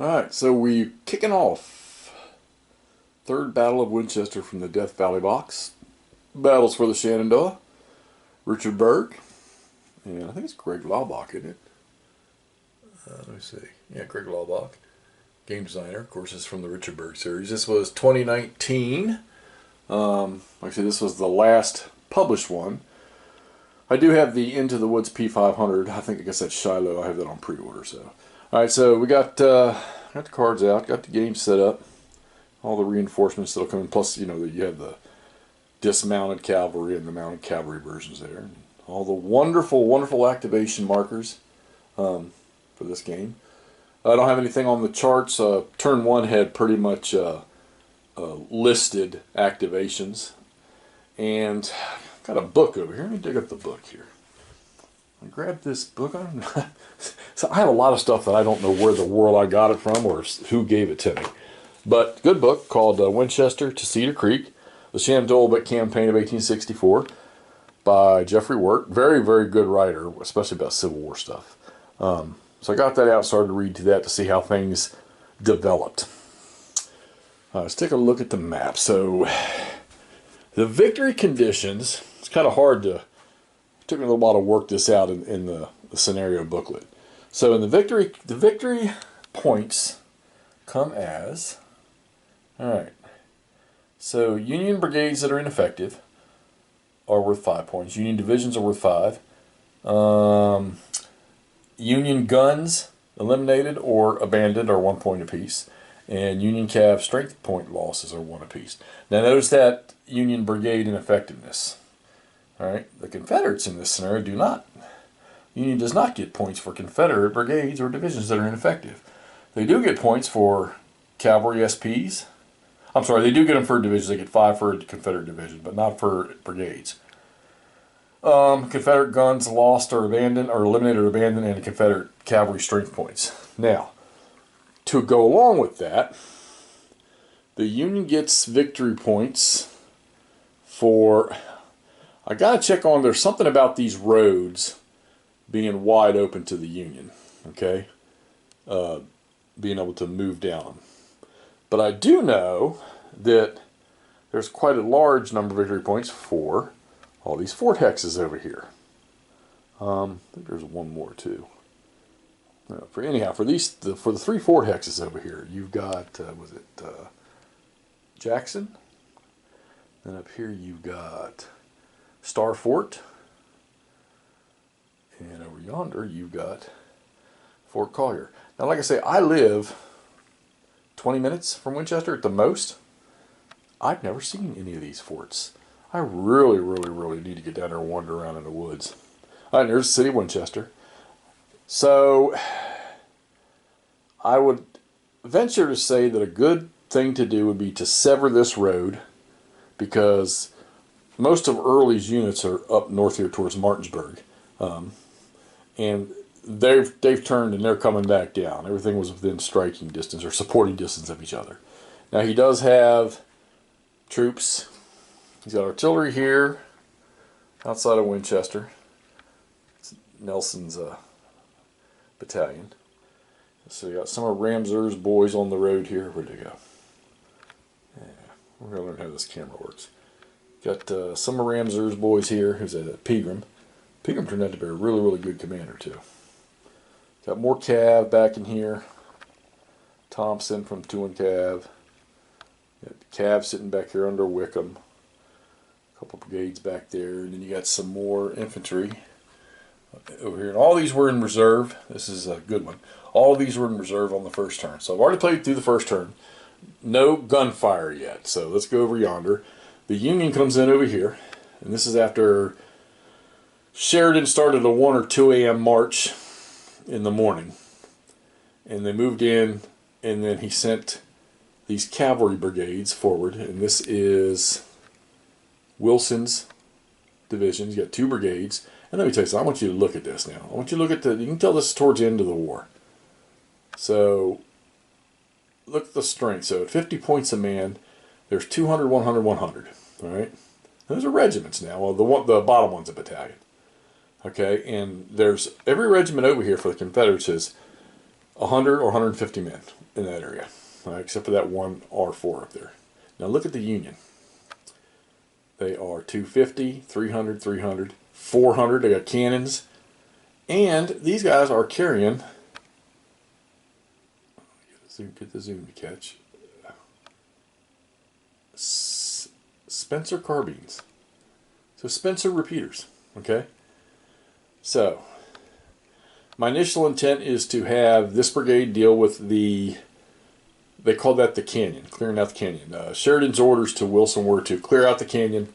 Alright, so we kicking off Third Battle of Winchester from the Death Valley box. Battles for the Shenandoah. Richard Berg. And I think it's Greg Laubach, isn't it? Let me see. Yeah, Greg Laubach. Game designer. Of course, it's from the Richard Berg series. This was 2019. Like I said, this was the last published one. I do have the Into the Woods P500. I guess that's Shiloh. I have that on pre-order. So, all right. So we got the cards out. Got the game set up. All the reinforcements that'll come in. Plus, you have the dismounted cavalry and the mounted cavalry versions there. And all the wonderful, wonderful activation markers for this game. I don't have anything on the charts. Turn 1 had pretty much listed activations. And got a book over here. Let me dig up the book here. I grabbed this book. So I have a lot of stuff that I don't know where the world I got it from or who gave it to me. But good book called Winchester to Cedar Creek, the Shenandoah Campaign of 1864 by Jeffrey Wirt. Very, very good writer, especially about Civil War stuff. So I got that out, started to read to that to see how things developed. Let's take a look at the map. So the victory conditions, it's kind of hard to, it took me a little while to work this out in the scenario booklet. So in the victory points come as, all right, so Union brigades that are ineffective are worth 5 points. Union divisions are worth 5. Union guns eliminated or abandoned are 1 point apiece. And Union cav strength point losses are 1 apiece. Now notice that Union brigade ineffectiveness. Alright, the Confederates in this scenario do not. Union does not get points for Confederate brigades or divisions that are ineffective. They do get points for cavalry SPs. I'm sorry, they do get them for divisions. They get 5 for a Confederate division, but not for brigades. Confederate guns lost or abandoned, or eliminated or abandoned, and Confederate cavalry strength points. Now, to go along with that, the Union gets victory points for, I gotta check on, there's something about these roads being wide open to the Union, okay? Being able to move down them. But I do know that there's quite a large number of victory points for all these fort hexes over here. I think there's one more too. For the 3 fort hexes over here, you've got Jackson. Then up here you've got Star Fort, and over yonder you've got Fort Collier. Now, like I say, I live 20 minutes from Winchester at the most. I've never seen any of these forts. I really, really, really need to get down there and wander around in the woods. All right, there's the city of Winchester. So, I would venture to say that a good thing to do would be to sever this road, because most of Early's units are up north here towards Martinsburg. And they've turned and they're coming back down. Everything was within striking distance or supporting distance of each other. Now, he does have troops. He's got artillery here outside of Winchester. It's Nelson's battalion. So you got some of Ramseur's boys on the road here. Where'd they go? Yeah, we're going to learn how this camera works. Got some of Ramseur's boys here, who's a Pegram. Pegram turned out to be a really, really good commander, too. Got more cav back in here. Thompson from 2 Cav. Got cav sitting back here under Wickham. A couple brigades back there. And then you got some more infantry over here. And all these were in reserve. This is a good one. All of these were in reserve on the first turn. So I've already played through the first turn. No gunfire yet. So let's go over yonder. The Union comes in over here. And this is after Sheridan started a 1 or 2 a.m. march in the morning. And they moved in, and then he sent these cavalry brigades forward. And this is Wilson's division. He's got 2 brigades. And let me tell you something, I want you to look at this now. I want you to look at you can tell this is towards the end of the war. So, look at the strength. So, at 50 points a man, there's 200, 100, 100. All right? Those are regiments now. Well, the bottom one's a battalion. Okay? And there's every regiment over here for the Confederates is 100 or 150 men in that area, except for that one R4 up there. Now look at the Union. They are 250, 300, 300, 400. They got cannons. And these guys are carrying, get the zoom to catch, Spencer carbines. So Spencer repeaters, okay? So my initial intent is to have this brigade deal with they call that the canyon, clearing out the canyon. Sheridan's orders to Wilson were to clear out the canyon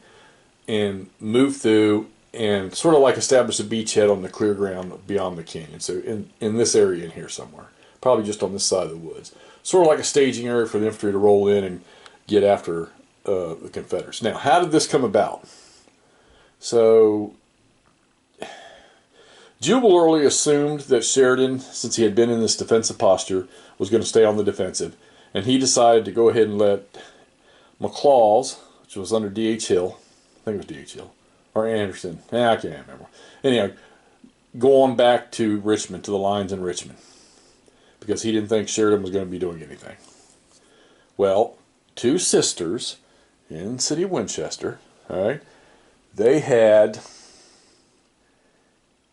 and move through and sort of like establish a beachhead on the clear ground beyond the canyon. So in this area in here somewhere, probably just on this side of the woods. Sort of like a staging area for the infantry to roll in and get after the Confederates. Now, how did this come about? So Jubal Early assumed that Sheridan, since he had been in this defensive posture, was going to stay on the defensive. And he decided to go ahead and let McLaws, which was under D.H. Hill, I think it was D.H. Hill, or Anderson, I can't remember. Anyhow, go on back to Richmond, to the lines in Richmond, because he didn't think Sheridan was going to be doing anything. Well, two sisters in the city of Winchester, all right, they had,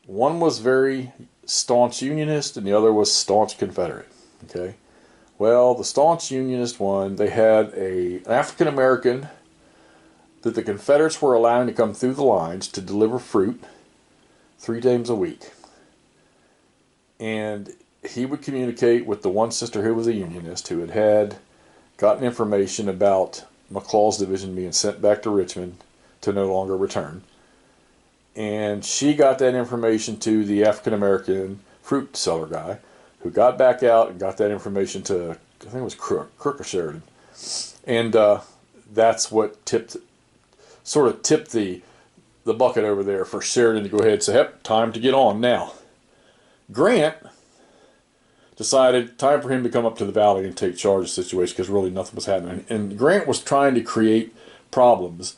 one was very staunch Unionist and the other was staunch Confederate, okay. Well, the staunch Unionist one, they had an African American that the Confederates were allowing to come through the lines to deliver fruit 3 times a week. And he would communicate with the one sister who was a Unionist, who had gotten information about McLaws' division being sent back to Richmond to no longer return. And she got that information to the African American fruit seller guy, who got back out and got that information to, I think it was Crook or Sheridan. And that's what sort of tipped the bucket over there for Sheridan to go ahead and say, yep, time to get on now. Grant decided time for him to come up to the valley and take charge of the situation, because really nothing was happening. And Grant was trying to create problems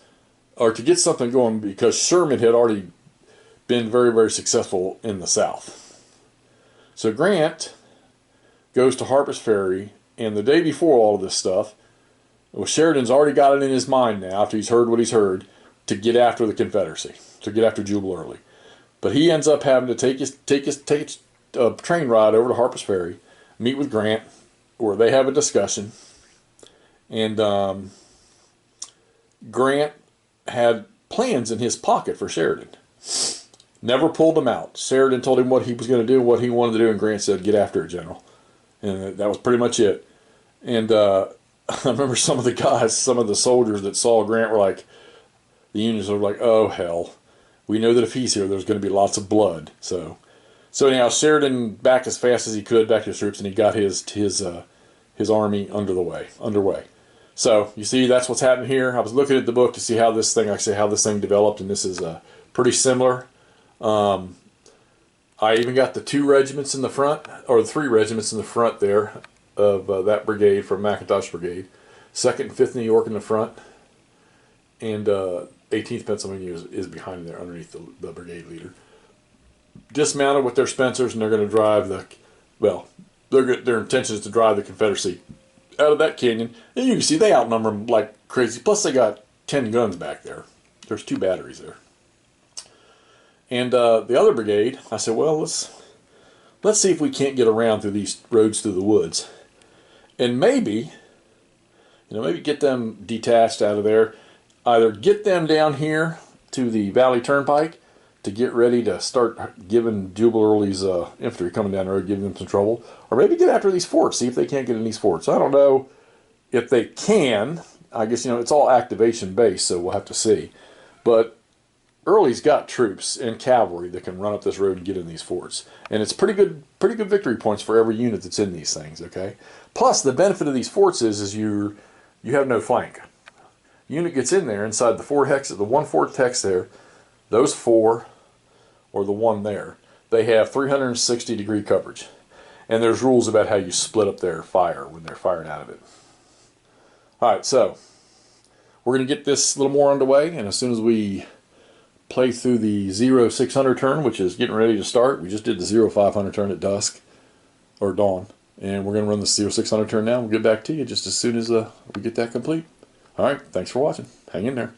or to get something going, because Sherman had already been very, very successful in the South. So Grant goes to Harper's Ferry, and the day before all of this stuff, well, Sheridan's already got it in his mind now, after he's heard what he's heard, to get after the Confederacy, to get after Jubal Early. But he ends up having to take a train ride over to Harper's Ferry, meet with Grant, where they have a discussion. And Grant had plans in his pocket for Sheridan. Never pulled them out. Sheridan told him what he was going to do, what he wanted to do, and Grant said, get after it, General. And that was pretty much it. And I remember some of the guys, some of the soldiers that saw Grant were like, the Unions were like, oh, hell. We know that if he's here, there's going to be lots of blood. So anyhow, Sheridan back as fast as he could, back to his troops, and he got his army underway. So you see, that's what's happening here. I was looking at the book to see how this thing developed, and this is pretty similar. I even got the 2 regiments in the front, or the 3 regiments in the front there of that brigade from McIntosh Brigade. 2nd and 5th New York in the front, and 18th Pennsylvania is behind there underneath the brigade leader. Dismounted with their Spencers, and they're going to drive their intention is to drive the Confederacy out of that canyon. And you can see they outnumber them like crazy. Plus they got 10 guns back there. There's 2 batteries there. And the other brigade, I said, well, let's see if we can't get around through these roads through the woods. And maybe get them detached out of there. Either get them down here to the Valley Turnpike to get ready to start giving Jubal Early's infantry coming down the road, giving them some trouble. Or maybe get after these forts, see if they can't get in these forts. I don't know if they can. I guess, it's all activation based, so we'll have to see. But Early's got troops and cavalry that can run up this road and get in these forts. And it's pretty good victory points for every unit that's in these things, okay? Plus, the benefit of these forts is you have no flank. Unit gets in there inside the 4 hex, the 1 fort hex there, those 4, or the 1 there, they have 360-degree coverage. And there's rules about how you split up their fire when they're firing out of it. Alright, so we're going to get this a little more underway, and as soon as we play through the 0600 turn, which is getting ready to start, we just did the 0500 turn at dusk. or Dawn. And we're going to run the 0600 turn now. We'll get back to you just as soon as we get that complete. All right, thanks for watching. Hang in there.